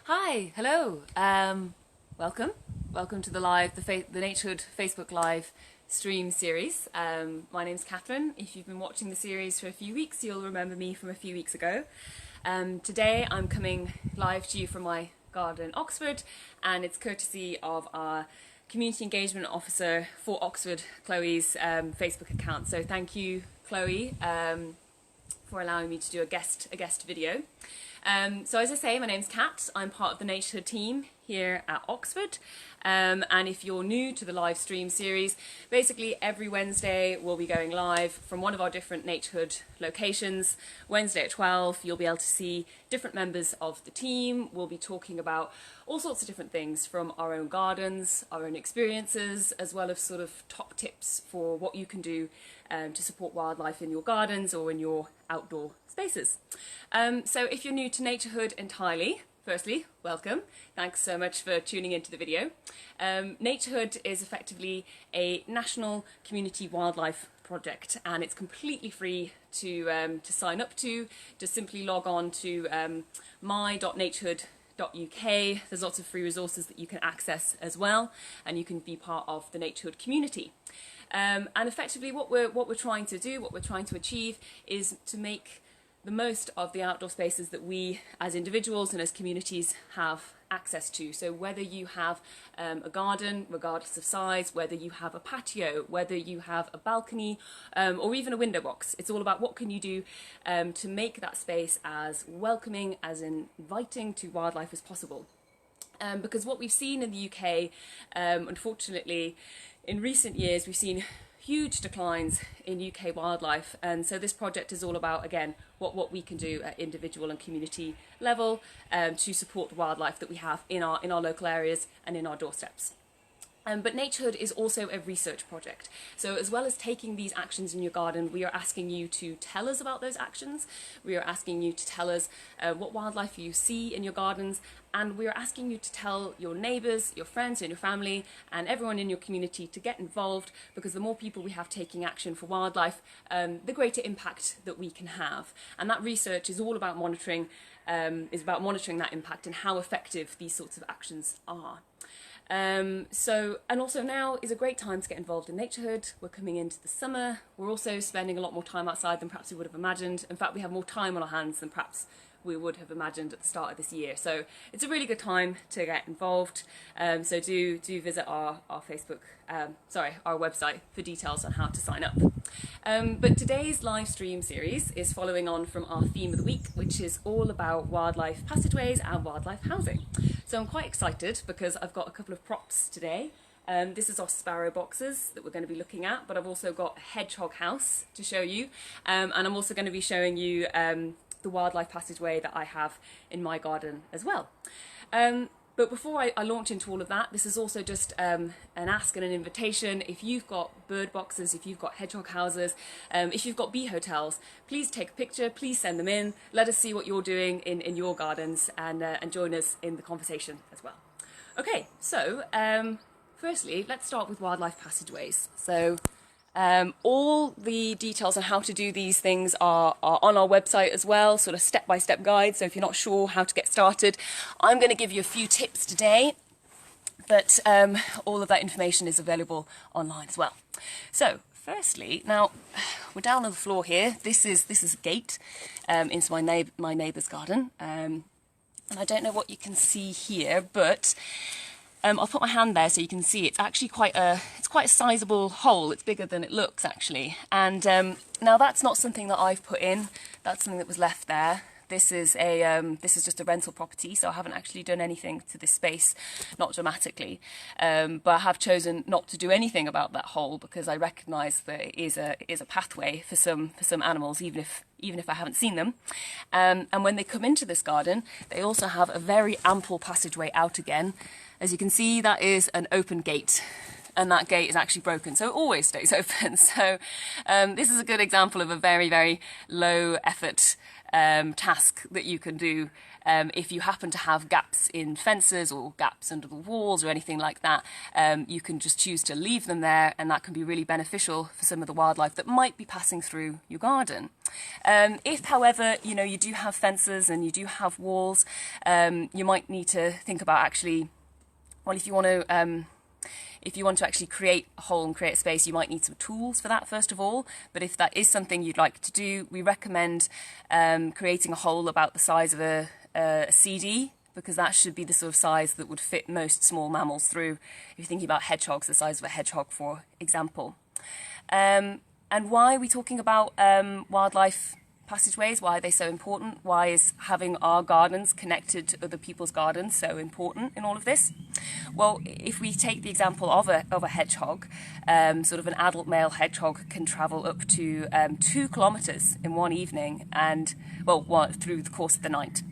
Hi, hello. Welcome to the Naturehood Facebook Live stream series. My name's Catherine. If you've been watching the series for a few weeks, you'll remember me from a few weeks ago. Today I'm coming live to you from my garden in Oxford, and it's courtesy of our Community Engagement Officer for Oxford, Chloe's Facebook account. So thank you, Chloe, for allowing me to do a guest video. So as I say, my name's Kat. I'm part of the Naturehood team here at Oxford, and if you're new to the live stream series, basically every Wednesday we'll be going live from one of our different Naturehood locations. Wednesday at 12 you'll be able to see different members of the team. We'll be talking about all sorts of different things from our own gardens, our own experiences, as well as sort of top tips for what you can do to support wildlife in your gardens or in your outdoor spaces. So if you're new to Naturehood entirely, firstly, welcome. Thanks so much for tuning into the video. Naturehood is effectively a national community wildlife project, and it's completely free to sign up to. Just simply log on to my.naturehood.uk. There's lots of free resources that you can access as well, and you can be part of the Naturehood community. And effectively what we're trying to do, what we're trying to achieve, is to make the most of the outdoor spaces that we as individuals and as communities have access to. So whether you have a garden, regardless of size, whether you have a patio, whether you have a balcony, or even a window box, it's all about what can you do to make that space as welcoming, as inviting to wildlife as possible. Because what we've seen in the UK, unfortunately, in recent years, we've seen huge declines in UK wildlife, and so this project is all about, again, what we can do at individual and community level to support the wildlife that we have in our local areas and in our doorsteps. But Naturehood is also a research project. So as well as taking these actions in your garden, we are asking you to tell us about those actions. We are asking you to tell us what wildlife you see in your gardens, and we are asking you to tell your neighbours, your friends and your family and everyone in your community to get involved, because the more people we have taking action for wildlife, the greater impact that we can have. And that research is all about monitoring that impact and how effective these sorts of actions are. And also now is a great time to get involved in Naturehood. We're coming into the summer. We're also spending a lot more time outside than perhaps we would have imagined. In fact, we have more time on our hands than perhaps we would have imagined at the start of this year. So it's a really good time to get involved. So do visit our Facebook, our website for details on how to sign up. But today's live stream series is following on from our theme of the week, which is all about wildlife passageways and wildlife housing. So I'm quite excited because I've got a couple of props today. This is our Sparrow boxes that we're going to be looking at, but I've also got a Hedgehog house to show you, and I'm also going to be showing you the wildlife passageway that I have in my garden as well. But before I launch into all of that, this is also just an ask and an invitation. If you've got bird boxes, if you've got hedgehog houses, if you've got bee hotels, please take a picture, please send them in. Let us see what you're doing in your gardens, and join us in the conversation as well. Okay, so firstly, let's start with wildlife passageways. So all the details on how to do these things are on our website as well, sort of step-by-step guide. So if you're not sure how to get started, I'm going to give you a few tips today, but all of that information is available online as well. So firstly, now we're down on the floor here. This is a gate into my neighbour's garden, and I don't know what you can see here, but I'll put my hand there so you can see. It's actually quite a sizable hole. It's bigger than it looks, actually. And now that's not something that I've put in. That's something that was left there. This is just a rental property, so I haven't actually done anything to this space, not dramatically. But I have chosen not to do anything about that hole because I recognise that it is a pathway for some animals, even if I haven't seen them. And when they come into this garden, they also have a very ample passageway out again. As you can see, that is an open gate, and that gate is actually broken, so it always stays open. So this is a good example of a very, very low effort task that you can do If you happen to have gaps in fences or gaps under the walls or anything like that, you can just choose to leave them there, and that can be really beneficial for some of the wildlife that might be passing through your garden. If, however, you do have fences and you do have walls, you might need to think about actually, well, if you want to actually create a hole and create a space, you might need some tools for that first of all. But if that is something you'd like to do, we recommend creating a hole about the size of a CD, because that should be the sort of size that would fit most small mammals through. If you're thinking about hedgehogs, the size of a hedgehog, for example. And why are we talking about wildlife passageways? Why are they so important? Why is having our gardens connected to other people's gardens so important in all of this? Well, if we take the example of a hedgehog, sort of an adult male hedgehog can travel up to 2 kilometers in one evening, and through the course of the night.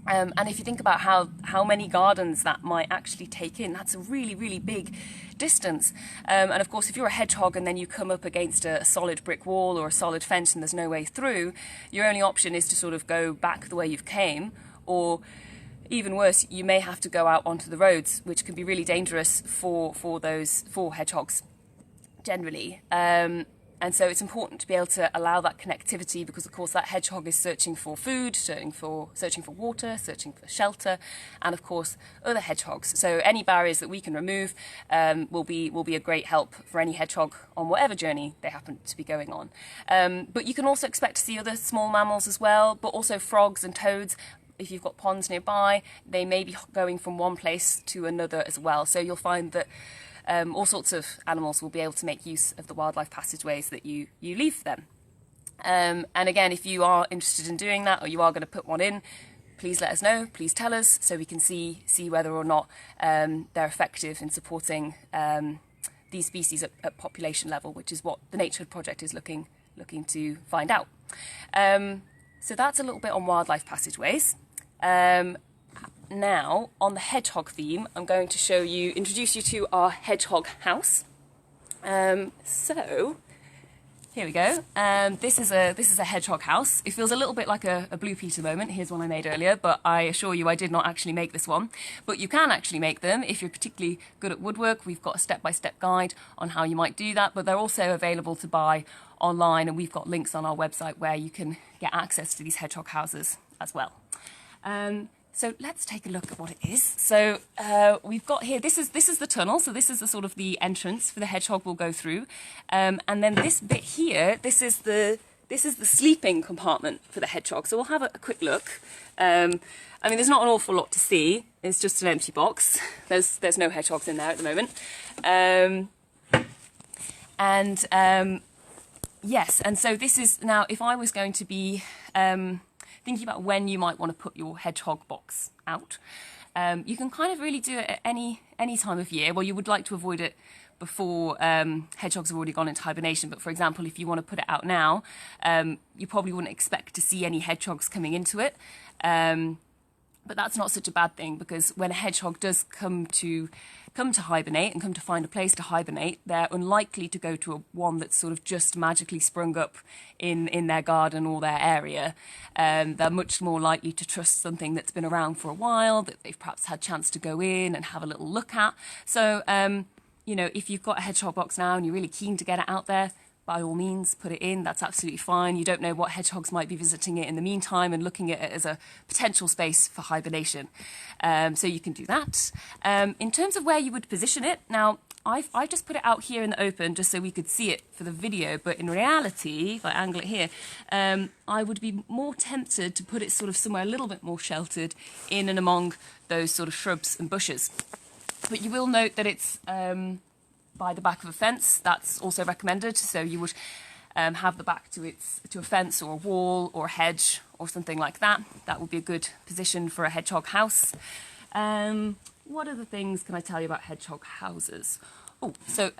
And if you think about how many gardens that might actually take in, that's a really, really big distance. And of course, if you're a hedgehog and then you come up against a solid brick wall or a solid fence and there's no way through, your only option is to sort of go back the way you've came, or even worse, you may have to go out onto the roads, which can be really dangerous for hedgehogs generally. And so it's important to be able to allow that connectivity, because of course that hedgehog is searching for food, searching for water, searching for shelter, and of course other hedgehogs. So any barriers that we can remove will be a great help for any hedgehog on whatever journey they happen to be going on. But you can also expect to see other small mammals as well, but also frogs and toads. If you've got ponds nearby, they may be going from one place to another as well. So you'll find that all sorts of animals will be able to make use of the wildlife passageways that you leave for them. And again, if you are interested in doing that, or you are going to put one in, please let us know, please tell us, so we can see whether or not they're effective in supporting these species at population level, which is what the Naturehood project is looking to find out. So that's a little bit on wildlife passageways. Now, on the hedgehog theme, I'm going to introduce you to our hedgehog house. So, here we go. This is a hedgehog house. It feels a little bit like a Blue Peter moment. Here's one I made earlier, but I assure you I did not actually make this one. But you can actually make them if you're particularly good at woodwork. We've got a step-by-step guide on how you might do that, but they're also available to buy online, and we've got links on our website where you can get access to these hedgehog houses as well. So let's take a look at what it is. So we've got here, this is the tunnel, so this is the sort of the entrance for the hedgehog will go through. And then this bit here, this is the sleeping compartment for the hedgehog. So we'll have a quick look. I mean, there's not an awful lot to see. It's just an empty box. There's no hedgehogs in there at the moment. Yes, and so this is now, if I was going to be thinking about when you might want to put your hedgehog box out, you can kind of really do it at any time of year. Well, you would like to avoid it before hedgehogs have already gone into hibernation, but for example, if you want to put it out now, you probably wouldn't expect to see any hedgehogs coming into it. But that's not such a bad thing, because when a hedgehog does come to hibernate and come to find a place to hibernate, they're unlikely to go to one that's sort of just magically sprung up in their garden or their area. They're much more likely to trust something that's been around for a while, that they've perhaps had a chance to go in and have a little look at. So, if you've got a hedgehog box now and you're really keen to get it out there, by all means, put it in. That's absolutely fine. You don't know what hedgehogs might be visiting it in the meantime and looking at it as a potential space for hibernation. So you can do that. In terms of where you would position it, now, I've just put it out here in the open just so we could see it for the video, but in reality, if I angle it here, I would be more tempted to put it sort of somewhere a little bit more sheltered in and among those sort of shrubs and bushes. But you will note that it's by the back of a fence. That's also recommended. So you would have the back to a fence or a wall or a hedge or something like that. That would be a good position for a hedgehog house. What other things can I tell you about hedgehog houses? Oh, so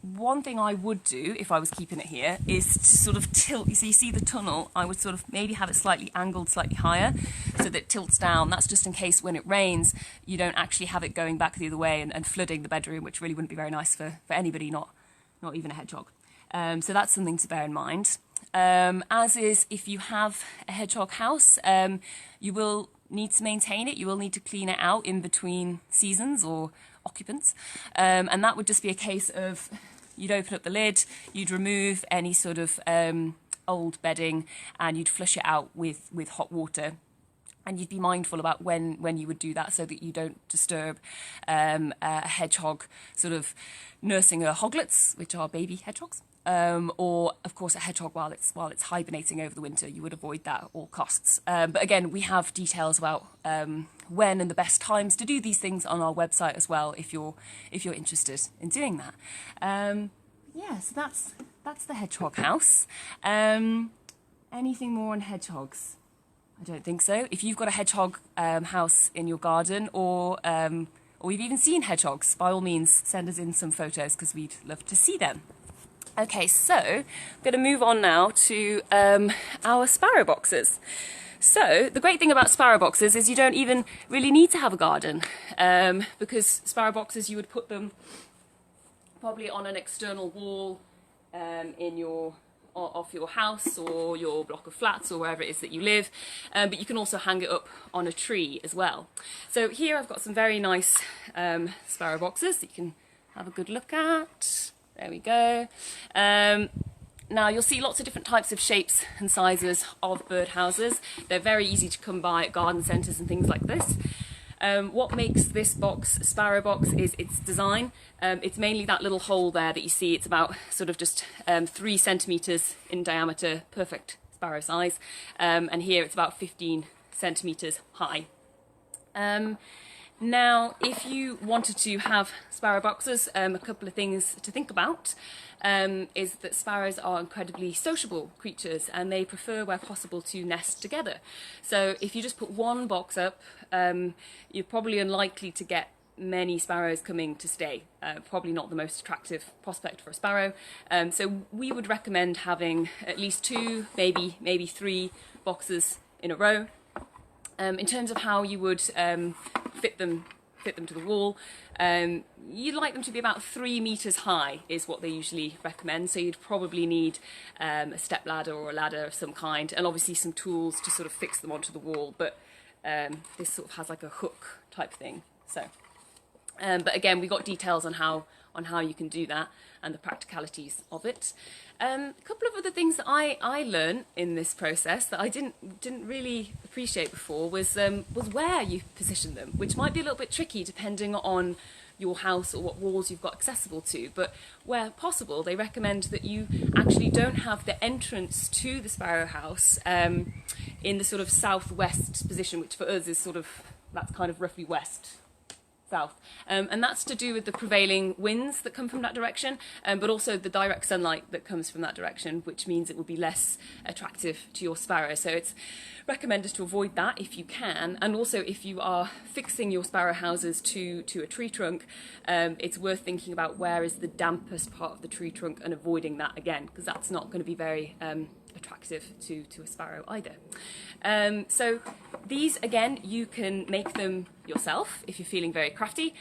one thing I would do if I was keeping it here is to sort of tilt. So you see the tunnel, I would sort of maybe have it slightly angled, slightly higher, so that it tilts down. That's just in case when it rains, you don't actually have it going back the other way and flooding the bedroom, which really wouldn't be very nice for anybody, not even a hedgehog. So that's something to bear in mind. As is, if you have a hedgehog house, you will need to maintain it. You will need to clean it out in between seasons or occupants. And that would just be a case of you'd open up the lid, you'd remove any sort of old bedding, and you'd flush it out with hot water. And you'd be mindful about when you would do that so that you don't disturb a hedgehog sort of nursing her hoglets, which are baby hedgehogs. Or, of course, a hedgehog while it's hibernating over the winter. You would avoid that at all costs. But again, we have details about when and the best times to do these things on our website as well, if you're interested in doing that. Yeah, so that's the hedgehog house. Anything more on hedgehogs? I don't think so. If you've got a hedgehog house in your garden, or you've even seen hedgehogs, by all means, send us in some photos because we'd love to see them. Okay, so I'm going to move on now to our sparrow boxes. So the great thing about sparrow boxes is you don't even really need to have a garden, because sparrow boxes, you would put them probably on an external wall off your house or your block of flats or wherever it is that you live, but you can also hang it up on a tree as well. So here I've got some very nice sparrow boxes that you can have a good look at. There we go. Now you'll see lots of different types of shapes and sizes of bird houses. They're very easy to come by at garden centres and things like this. What makes this box a sparrow box is its design. It's mainly that little hole there that you see. It's about sort of just 3 centimetres in diameter, perfect sparrow size. And here it's about 15 centimetres high. Now, if you wanted to have sparrow boxes, a couple of things to think about is that sparrows are incredibly sociable creatures and they prefer, where possible, to nest together. So if you just put one box up, you're probably unlikely to get many sparrows coming to stay. Probably not the most attractive prospect for a sparrow. So we would recommend having at least 2, maybe 3 boxes in a row. In terms of how you would fit them to the wall, you'd like them to be about 3 meters high is what they usually recommend. So you'd probably need a step ladder or a ladder of some kind, and obviously some tools to sort of fix them onto the wall. But this sort of has like a hook type thing. So, but again, we got details on how you can do that and the practicalities of it. A couple of other things that I learned in this process that I didn't really appreciate before was where you position them, which might be a little bit tricky depending on your house or what walls you've got accessible to. But where possible, they recommend that you actually don't have the entrance to the sparrow house in the sort of southwest position, which for us is sort of, that's kind of roughly west. South. And that's to do with the prevailing winds that come from that direction, but also the direct sunlight that comes from that direction, which means it will be less attractive to your sparrow. So it's recommended to avoid that if you can. And also, if you are fixing your sparrow houses to a tree trunk, it's worth thinking about where is the dampest part of the tree trunk and avoiding that again, because that's not going to be very attractive to a sparrow either. So these, again, you can make them yourself if you're feeling very crafty,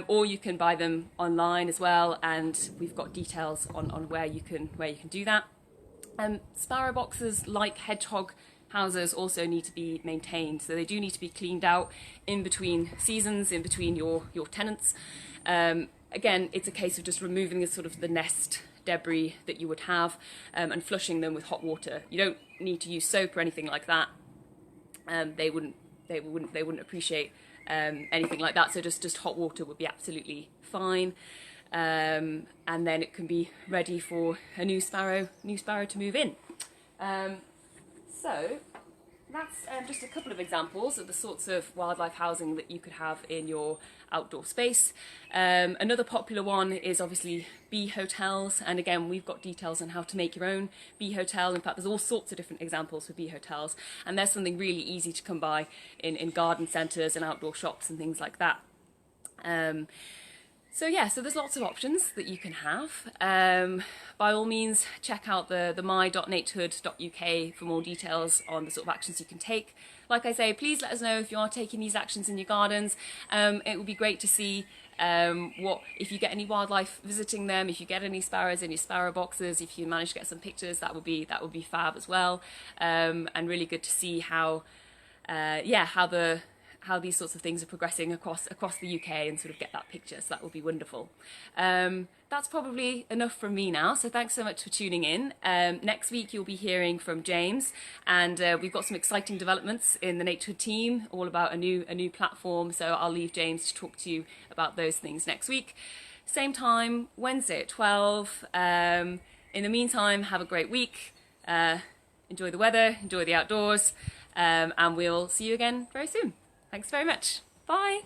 or you can buy them online as well, and we've got details on where you can do that. Sparrow boxes, like hedgehog houses, also need to be maintained, so they do need to be cleaned out in between seasons, in between your tenants. Again, it's a case of just removing the sort of the nest debris that you would have and flushing them with hot water. You don't need to use soap or anything like that. They wouldn't appreciate anything like that. So just hot water would be absolutely fine. And then it can be ready for a new sparrow to move in. So that's just a couple of examples of the sorts of wildlife housing that you could have in your outdoor space. Another popular one is obviously bee hotels, and again, we've got details on how to make your own bee hotel. In fact, there's all sorts of different examples for bee hotels, and there's something really easy to come by in garden centres and outdoor shops and things like that. So yeah, so there's lots of options that you can have. By all means, check out the my.naturehood.uk for more details on the sort of actions you can take. Like I say, please let us know if you are taking these actions in your gardens. It would be great to see if you get any wildlife visiting them, if you get any sparrows in your sparrow boxes, if you manage to get some pictures, that would be fab as well. And really good to see how yeah, how these sorts of things are progressing across the UK, and sort of get that picture. So that would be wonderful. That's probably enough from me now. So thanks so much for tuning in. Next week you'll be hearing from James, and we've got some exciting developments in the Naturehood team, all about a new platform. So I'll leave James to talk to you about those things next week. Same time, Wednesday at 12. In the meantime, have a great week. Enjoy the weather, enjoy the outdoors, and we'll see you again very soon. Thanks very much. Bye.